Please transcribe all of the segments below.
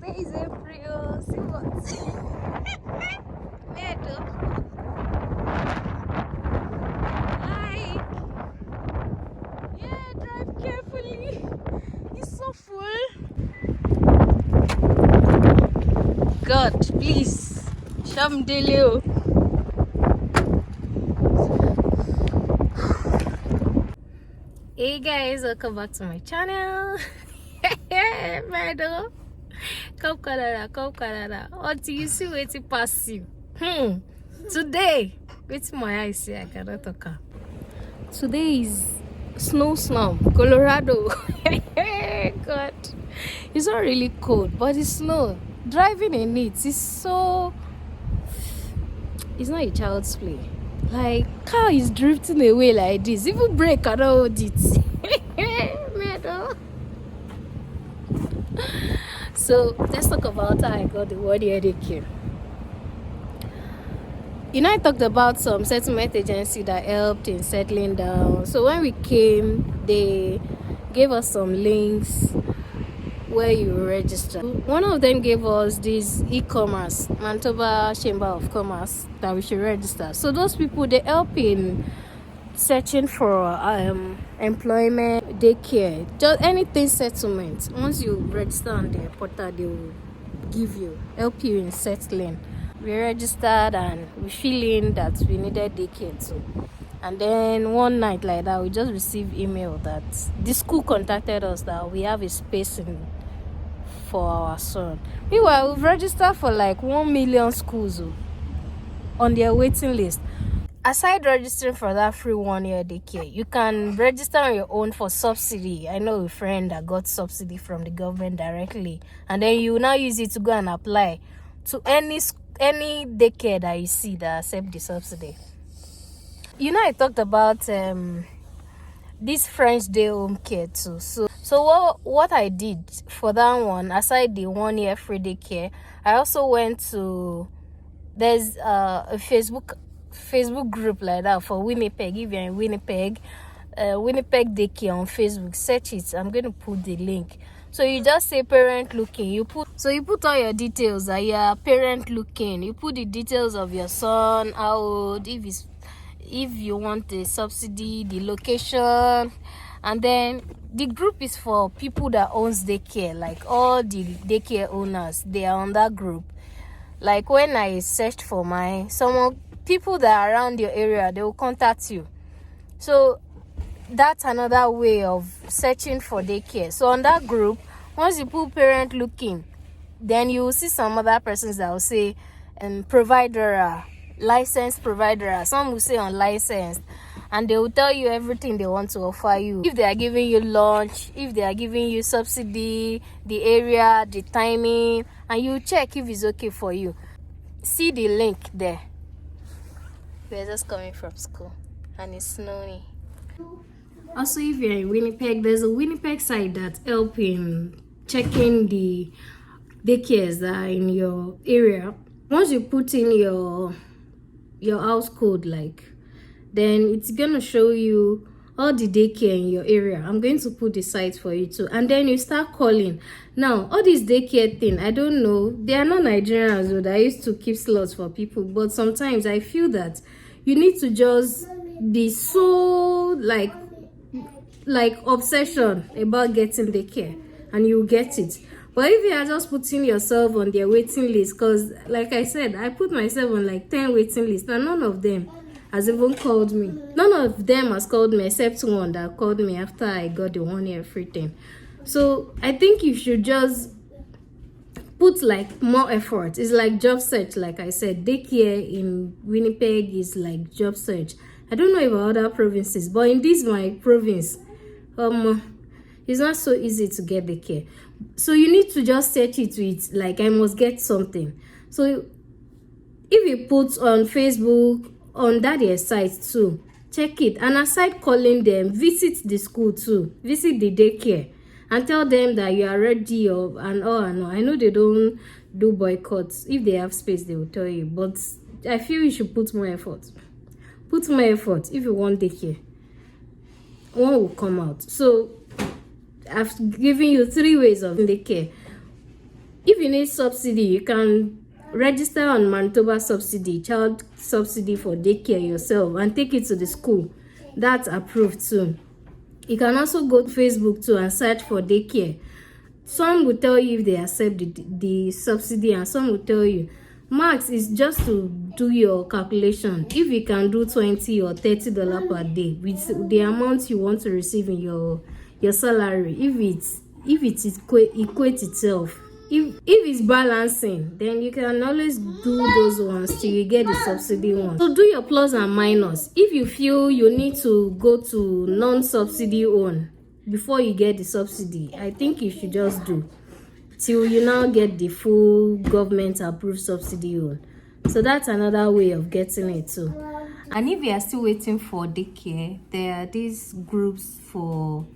Today is April. See what? Meadow. Like, yeah, drive carefully. It's so full. God, please, Shamdelio. Hey guys, welcome back to my channel. Meadow. Come Canada. What do you see? Waiting past you. Today, with my eyes here, I cannot talk. Today is snow, Colorado. God, it's not really cold, but it's snow. Driving in it is so. It's not a child's play. Like, car is drifting away like this. Even brake cannot hold it. Meadow. So let's talk about how I got the 1 year daycare. You know, I talked about some settlement agency that helped in settling down. So when we came, they gave us some links where you register. One of them gave us this e-commerce, Manitoba Chamber of Commerce, that we should register. So those people, they help in searching for employment, daycare, just anything settlement. Once you register on the portal, they will help you in settling. We registered and we fill in that we needed daycare too. And then one night like that, we just received email that the school contacted us that we have a space for our son. Meanwhile, we've registered for like 1 million schools on their waiting list. Aside registering for that free 1 year daycare, you can register on your own for subsidy. I know a friend that got subsidy from the government directly, and then you now use it to go and apply to any daycare that you see that accept the subsidy. You know, I talked about this French day home care too. So what I did for that one, aside the 1 year free daycare, I also went to, there's a Facebook group like that for Winnipeg. If you're in Winnipeg, Winnipeg Daycare on Facebook, search it. I'm going to put the link. So you just say parent looking. You put all your details that you're parent looking. You put the details of your son, how old, if you want the subsidy, the location, and then the group is for people that owns daycare, like all the daycare owners. They are on that group. Like when I searched for people that are around your area, they will contact you. So that's another way of searching for daycare. So on that group, once you put parent looking, then you will see some other persons that will say provider, licensed provider. Some will say unlicensed, and they will tell you everything they want to offer you. If they are giving you lunch, if they are giving you subsidy, the area, the timing, and you check if it's okay for you. See the link there. We're just coming from school and it's snowy. Also, if you're in Winnipeg, there's a Winnipeg site that helps in checking the daycares that are in your area. Once you put in your house code, then it's gonna show you all the daycare in your area. I'm going to put the site for you too, and then you start calling. Now all this daycare thing, I don't know, they are not Nigerians though, that used to keep slots for people, but sometimes I feel that you need to just be so like obsession about getting daycare and you get it. But if you are just putting yourself on their waiting list, because like I said, I put myself on like 10 waiting lists and none of them has even called me. None of them has called me except one that called me after I got the 1 year free thing. So I think you should just put like more effort. It's like job search. Like I said, daycare in Winnipeg is like job search. I don't know about other provinces, but in this my province, it's not so easy to get daycare. So you need to just search it with like, I must get something. So if you put on Facebook, on that their site too, check it, and aside calling them, visit the school too, visit the daycare and tell them that you are ready and all. I know they don't do boycotts. If they have space, they will tell you, but I feel you should put more effort. If you want daycare, one will come out. So I've given you 3 ways of daycare. If you need subsidy, you can register on Manitoba subsidy, child subsidy for daycare yourself, and take it to the school. That's approved too. You can also go to Facebook too and search for daycare. Some will tell you if they accept the subsidy, and some will tell you max is just to do your calculation. If you can do $20 or $30 per day with the amount you want to receive in your salary, if it equates itself, if it's balancing, then you can always do those ones till you get the subsidy one. So do your plus and minus. If you feel you need to go to non-subsidy one before you get the subsidy, I think you should just do till you now get the full government approved subsidy one. So that's another way of getting it too. And if you are still waiting for daycare, there are these groups for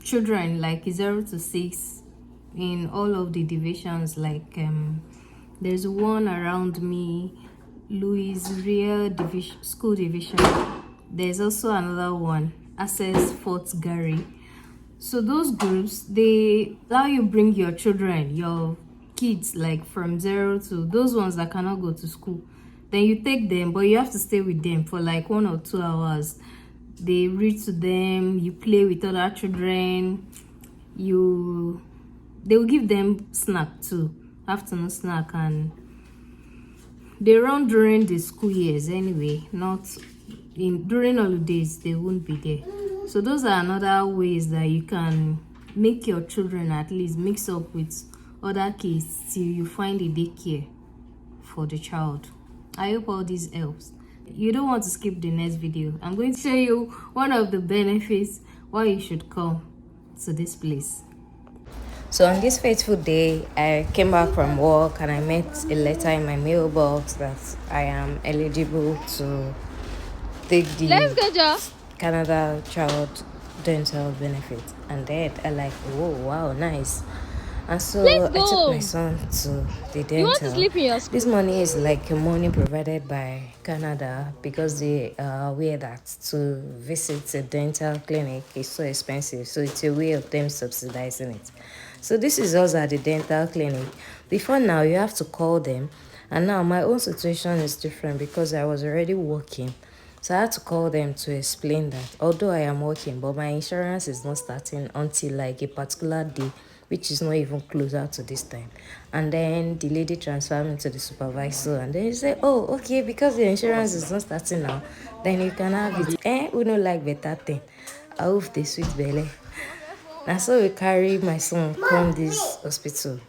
children like 0 to 6 in all of the divisions. Like there's one around me, Louis Riel school division. There's also another one, Access Fort Garry. So those groups, they allow you bring your children, your kids, like from 0 to those ones that cannot go to school. Then you take them, but you have to stay with them for like 1 or 2 hours. They read to them, you play with other children, they will give them snack too, afternoon snack, and they run during the school years anyway, not during holidays. They won't be there. So those are another ways that you can make your children at least mix up with other kids till you find a daycare for the child. I hope all this helps. You don't want to skip the next video. I'm going to show you one of the benefits why you should come to this place. So on this fateful day, I came back from work and I met a letter in my mailbox that I am eligible to take the Canada Child Dental Benefit. And then I like, oh wow, nice. And so I took my son to the dental. You want to sleep in your school? This money is like money provided by Canada because they are aware that to visit a dental clinic is so expensive. So it's a way of them subsidizing it. So this is us at the dental clinic. Before now, you have to call them. And now my own situation is different because I was already working. So I had to call them to explain that although I am working, but my insurance is not starting until like a particular day, which is not even closer to this time. And then the lady transferred me to the supervisor, and then he said, oh, okay, because the insurance is not starting now, then you can have it. We don't like better thing. I hope the sweet belly. Now so we carry my son come this hospital.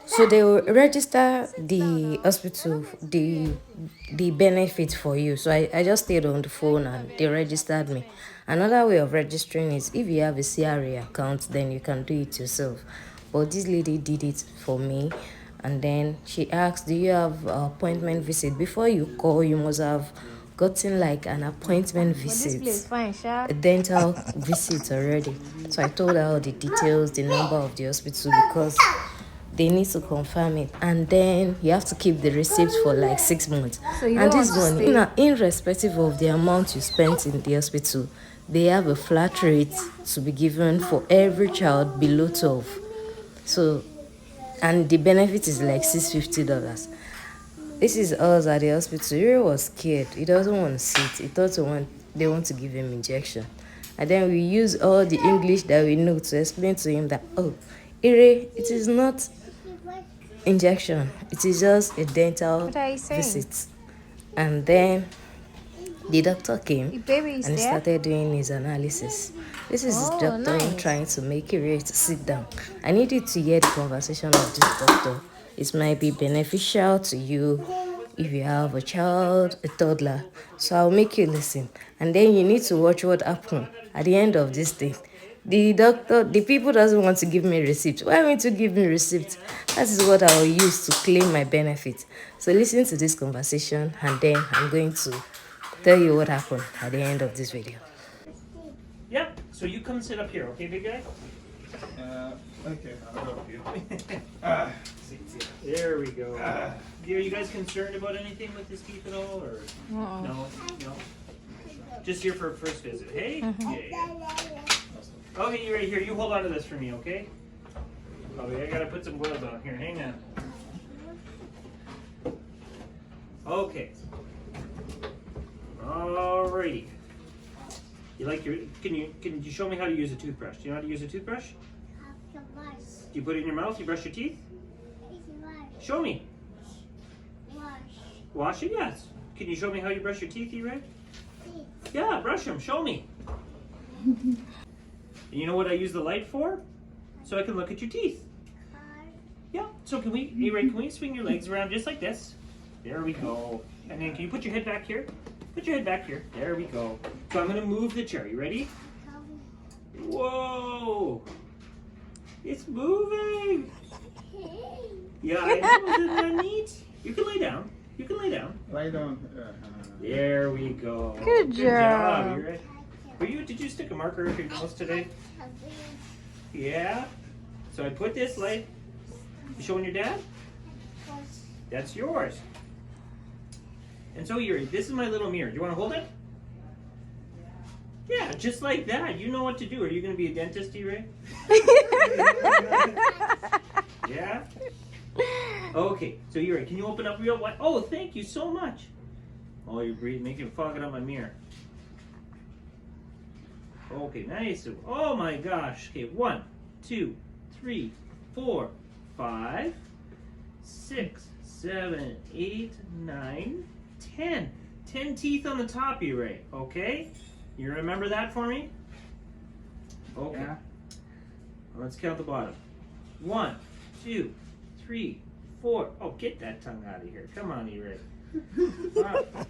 So they will register the hospital, the benefit for you. So I just stayed on the phone and they registered me. Another way of registering is if you have a CRA account, then you can do it yourself. But this lady did it for me. And then she asked, do you have an appointment visit? Before you call, you must have gotten like an appointment visit, a dental visit already. So I told her all the details, the number of the hospital, because they need to confirm it, and then you have to keep the receipt for like 6 months. So and this one, irrespective of the amount you spent in the hospital, they have a flat rate to be given for every child below 12. So, and the benefit is like $650. This is us at the hospital. He was scared. He doesn't want to sit. He thought they want to give him injection. And then we use all the English that we know to explain to him that, oh, Ire, it is not injection. It is just a dental visit. And then the doctor came and he started doing his analysis. This is his doctor trying to make Ire to sit down. I needed to hear the conversation of this doctor. It might be beneficial to you if you have a child, a toddler. So I'll make you listen. And then you need to watch what happened at the end of this thing. The people doesn't want to give me receipt. Why won't you give me receipt? That is what I will use to claim my benefit. So listen to this conversation and then I'm going to tell you what happened at the end of this video. Yeah, so you come sit up here, okay, big guy? Okay, I'll help you. There we go. Are you guys concerned about anything with this teeth at all, or no? Just here for a first visit, hey? Yeah. Okay, you right here. You hold on to this for me, okay? Oh, yeah, I gotta put some gloves on here. Hang on. Okay. Alrighty. You like your? Can you show me how to use a toothbrush? Do you know how to use a toothbrush? Do you put it in your mouth? You brush your teeth? Show me. Wash it? Yes. Can you show me how you brush your teeth, E-Ray? Yeah, brush them. Show me. And you know what I use the light for? So I can look at your teeth. Yeah. So can we, E-Ray, can we swing your legs around just like this? There we go. And then can you put your head back here? Put your head back here. There we go. So I'm going to move the chair. You ready? Whoa. It's moving. Yeah, I know. Isn't that neat? You can lay down. You can lay down. Lie down. There we go. Good job. You ready? Did you stick a marker up your nose today? Yeah. So I put this light. You showing your dad? That's yours. And so Yuri, this is my little mirror. Do you want to hold it? Yeah, just like that. You know what to do. Are you going to be a dentist, Yuri? Yeah? Okay, so Yuri, can you open up real wide? Oh, thank you so much. Oh, you're breathing, making it fogging up my mirror. Okay, nice. Oh my gosh. Okay, 1, 2, 3, 4, 5, 6, 7, 8, 9, 10. 10 teeth on the top, Yuri. Okay? You remember that for me? Okay. Yeah. Let's count the bottom. 1, 2, 3, 4. Oh, get that tongue out of here. Come on, E-Ray.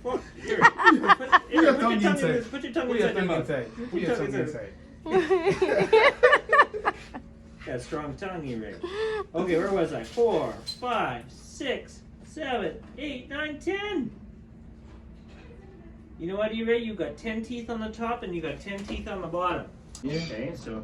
4. Here. Put your tongue inside. Put your tongue inside your mouth. Put your tongue inside. Got a strong tongue, E-Ray. Okay, where was I? 4, 5, 6, 7, 8, 9, 10. You know what, E-Ray? You got 10 teeth on the top and you got 10 teeth on the bottom. Yeah. Okay, so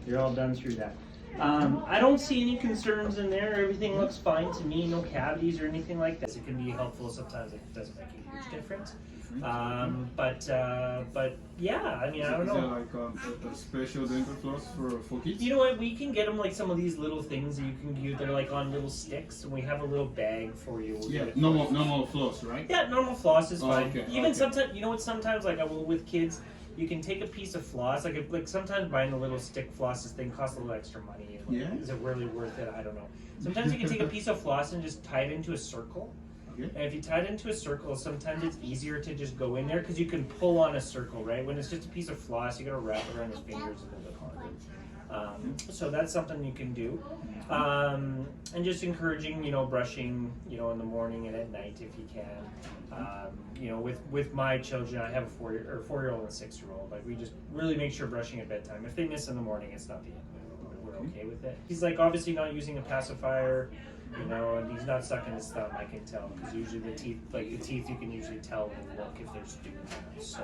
you're all done through that. I don't see any concerns in there. Everything looks fine to me. No cavities or anything like that. It can be helpful. Sometimes it doesn't make a huge difference. But yeah, I mean, I don't Is there know. like a special dental floss for kids? You know what? We can get them like some of these little things that you can use. They're like on little sticks, and we have a little bag for you. We'll Yeah, get it for you. normal floss, right? Yeah, normal floss is fine. okay, Even okay. sometimes, you know what? Sometimes, like I will with kids, you can take a piece of floss. Like sometimes buying the little stick flosses thing costs a little extra money. And, like, Yeah. Is it really worth it? I don't know. Sometimes you can take a piece of floss and just tie it into a circle. Okay. And if you tie it into a circle, sometimes it's easier to just go in there because you can pull on a circle, right? When it's just a piece of floss, you gotta wrap it around his fingers a little bit harder. So that's something you can do. And just encouraging, brushing, in the morning and at night if you can. With my children, I have a 4-year-old and a 6-year-old. Like we just really make sure brushing at bedtime. If they miss in the morning, it's not the end. We're okay with it. He's like obviously not using a pacifier, and he's not sucking his thumb. I can tell because usually the teeth, you can usually tell and look if they're doing that. So,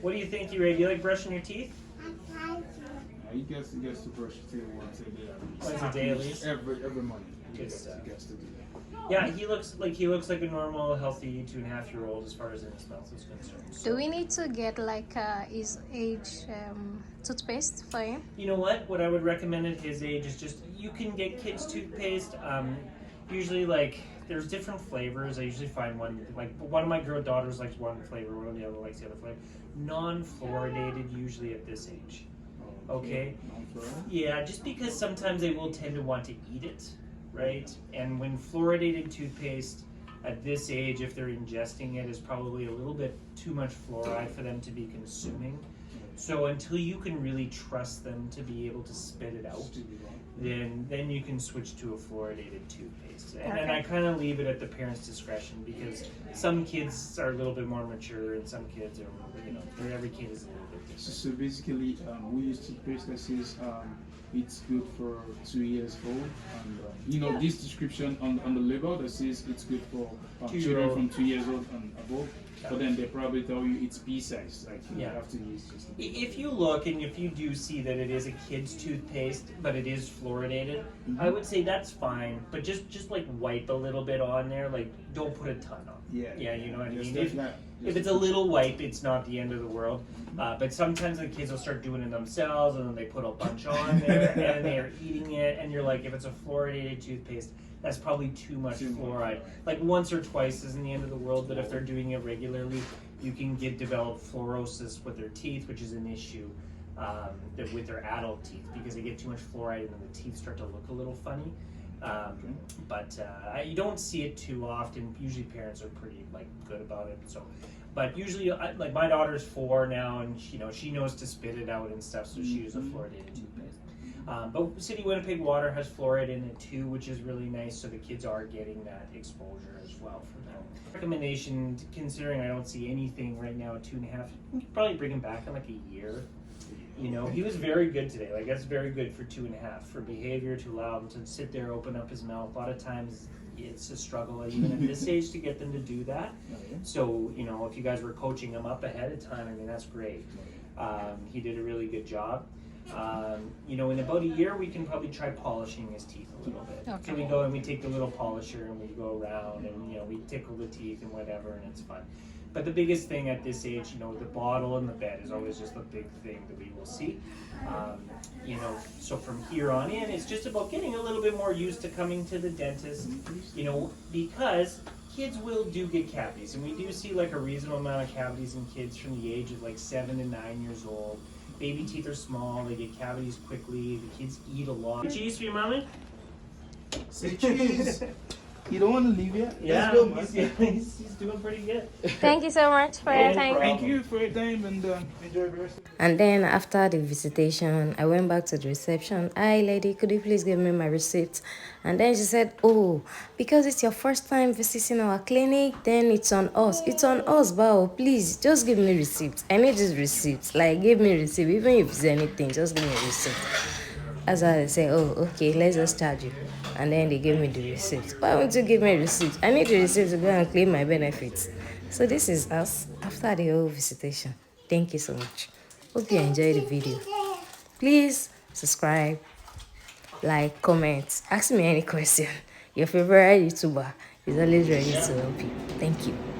what do you think, E-Ray? Do you like brushing your teeth? He gets to brush his teeth once a day. Once a day at least? Every morning. Good stuff. He gets to do that. Yeah, he looks like a normal, healthy 2.5-year-old as far as in his mouth is concerned. So. Do we need to get like his age toothpaste for him? You know what? What I would recommend at his age is just you can get kids toothpaste. Usually there's different flavors. I usually find one of my daughters likes one flavor, one of the other likes the other flavor. Non-fluoridated usually at this age. Okay. Yeah, just because sometimes they will tend to want to eat it, right? And when fluoridated toothpaste at this age, if they're ingesting it, is probably a little bit too much fluoride for them to be consuming. So until you can really trust them to be able to spit it out, then you can switch to a fluoridated toothpaste. And then I kind of leave it at the parent's discretion because some kids are a little bit more mature and some kids are, every kid is a little bit different. So basically, we use toothpaste that says it's good for 2 years old, and this description on the label that says it's good for children from 2 years old and above. But then they probably tell you it's pea size, you have to use just. If you look and if you do see that it is a kid's toothpaste, but it is fluoridated, I would say that's fine. But just wipe a little bit on there, don't put a ton on. Yeah. Yeah, you know what I mean. If it's a little wipe, it's not the end of the world. But sometimes the kids will start doing it themselves, and then they put a bunch on there, and they are eating it. And you're like, if it's a fluoridated toothpaste, that's probably too much fluoride. Like once or twice isn't the end of the world, but if they're doing it regularly, you can develop fluorosis with their teeth, which is an issue with their adult teeth because they get too much fluoride, and then the teeth start to look a little funny. But you don't see it too often. Usually parents are pretty good about it. So, but usually like my daughter's 4 now, and she knows to spit it out and stuff, so she uses a fluoridated toothpaste. But City Winnipeg water has fluoride in it too, which is really nice. So the kids are getting that exposure as well for that. Recommendation, considering I don't see anything right now at 2.5, you can probably bring him back in like a year. He was very good today. Like that's very good for 2.5 for behavior, to allow him to sit there, open up his mouth. A lot of times it's a struggle even at this age to get them to do that. So if you guys were coaching him up ahead of time, I mean that's great. He did a really good job. In about a year we can probably try polishing his teeth a little bit. Okay. So we go and we take the little polisher and we go around and we tickle the teeth and whatever, and it's fun. But the biggest thing at this age, the bottle and the bed is always just the big thing that we will see. So from here on in, it's just about getting a little bit more used to coming to the dentist, because kids will get cavities, and we do see like a reasonable amount of cavities in kids from the age of like 7 to 9 years old. Baby teeth are small, they get cavities quickly, the kids eat a lot. Cheese for your mommy? Say cheese. You don't want to leave yet? Yeah, let's go, man. He's doing pretty good. Thank you so much for your time. Thank you for your time, and enjoy the rest of And then after the visitation, I went back to the reception. Hi, lady, could you please give me my receipt? And then she said, oh, because it's your first time visiting our clinic, then it's on us. It's on us, Bao. Please, just give me receipt. I need this receipt. Like, give me receipt. Even if it's anything, just give me a receipt. As I say, oh, okay, let's just charge you. And then they gave me the receipt. Why won't you give me a receipt? I need the receipt to go and claim my benefits. So this is us after the whole visitation. Thank you so much. Hope you enjoyed the video. Please subscribe, like, comment, ask me any question. Your favorite YouTuber is always ready to help you. Thank you.